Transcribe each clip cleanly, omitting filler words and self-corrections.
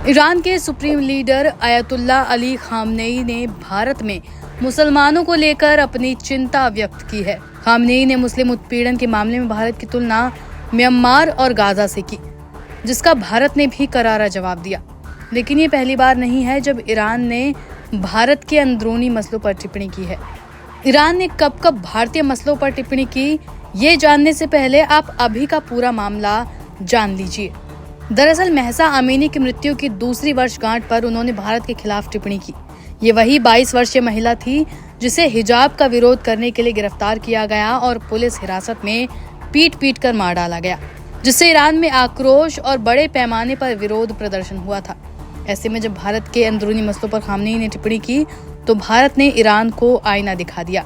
Iran के supreme leader अयतुल्ला Ali Khamenei ने भारत में मुसलमानों को लेकर अपनी चिंता व्यक्त की है। खामनेई ने मुस्लिम उत्पीड़न के मामले में भारत की तुलना म्यांमार और गाजा से की, जिसका भारत ने भी करारा जवाब दिया। लेकिन ये पहली बार नहीं है जब ईरान ने भारत के अंदरूनी मसलों पर टिप्पणी की है। ईरान ने कब कब भारतीय मसलों पर टिप्पणी की, ये जानने से पहले आप अभी का पूरा मामला जान लीजिए। दरअसल महसा अमीनी की मृत्यु की दूसरी वर्षगांठ पर उन्होंने भारत के खिलाफ टिप्पणी की। ये वही 22 वर्षीय महिला थी जिसे हिजाब का विरोध करने के लिए गिरफ्तार किया गया और पुलिस हिरासत में पीट कर मार डाला गया, जिससे ईरान में आक्रोश और बड़े पैमाने पर विरोध प्रदर्शन हुआ था। ऐसे में जब भारत के अंदरूनी मसलों पर खामनेई ने टिप्पणी की तो भारत ने ईरान को आईना दिखा दिया।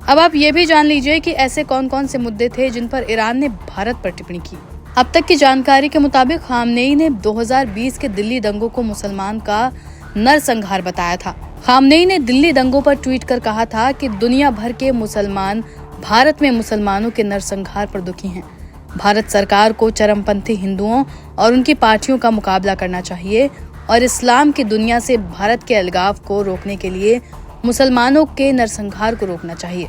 अब आप ये भी जान लीजिए कि ऐसे कौन कौन से मुद्दे थे जिन पर ईरान ने भारत पर टिप्पणी की। अब तक की जानकारी के मुताबिक खामनेई ने 2020 के दिल्ली दंगों को मुसलमान का नरसंहार बताया था। खामनेई ने दिल्ली दंगों पर ट्वीट कर कहा था कि दुनिया भर के मुसलमान भारत में मुसलमानों के नरसंहार पर दुखी हैं। भारत सरकार को चरमपंथी हिंदुओं और उनकी पार्टियों का मुकाबला करना चाहिए और इस्लाम की दुनिया से भारत के अलगाव को रोकने के लिए मुसलमानों के नरसंहार को रोकना चाहिए।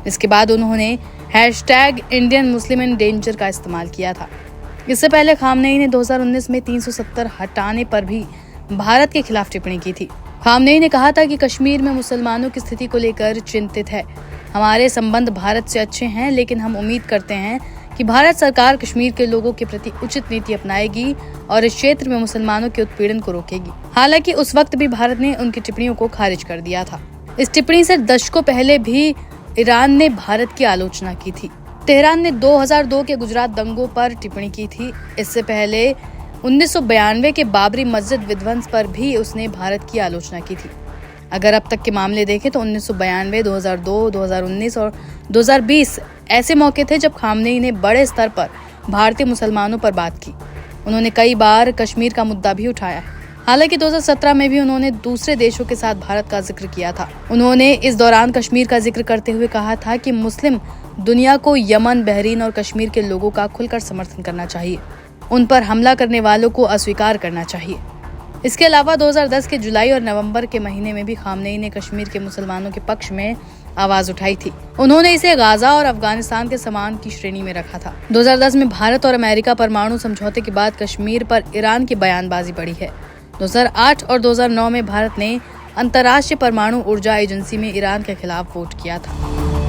इसके बाद उन्होंने #इंडियन मुस्लिम इन डेंजर का इस्तेमाल किया था। इससे पहले खामनेई ने 2019 में 370 हटाने पर भी भारत के खिलाफ टिप्पणी की थी। खामनेई ने कहा था कि कश्मीर में मुसलमानों की स्थिति को लेकर चिंतित है। हमारे संबंध भारत से अच्छे हैं, लेकिन हम उम्मीद करते हैं कि भारत सरकार कश्मीर के लोगों के प्रति उचित नीति अपनाएगी और इस क्षेत्र में मुसलमानों के उत्पीड़न को रोकेगी। हालांकि उस वक्त भी भारत ने उनकी टिप्पणियों को खारिज कर दिया था। इस टिप्पणी से दशकों पहले भी ईरान ने भारत की आलोचना की थी। तेहरान ने 2002 के गुजरात दंगों पर टिप्पणी की थी। इससे पहले 1992 के बाबरी मस्जिद विध्वंस पर भी उसने भारत की आलोचना की थी। अगर अब तक के मामले देखें तो 1992, 2002, 2019 और 2020 ऐसे मौके थे जब खामनेई ने बड़े स्तर पर भारतीय मुसलमानों पर बात की। उन्होंने कई बार कश्मीर का मुद्दा भी उठाया है। हालांकि 2017 में भी उन्होंने दूसरे देशों के साथ भारत का जिक्र किया था। उन्होंने इस दौरान कश्मीर का जिक्र करते हुए कहा था कि मुस्लिम दुनिया को यमन, बहरीन और कश्मीर के लोगों का खुलकर समर्थन करना चाहिए। उन पर हमला करने वालों को अस्वीकार करना चाहिए। इसके अलावा 2010 के जुलाई और नवंबर के महीने में भी खामनेई ने कश्मीर के मुसलमानों के पक्ष में आवाज उठाई थी। उन्होंने इसे गाजा और अफगानिस्तान के समान की श्रेणी में रखा था। 2010 में भारत और अमेरिका परमाणु समझौते के बाद कश्मीर पर ईरान की बयानबाजी बढ़ी है। 2008 और 2009 में भारत ने अंतर्राष्ट्रीय परमाणु ऊर्जा एजेंसी में ईरान के खिलाफ वोट किया था।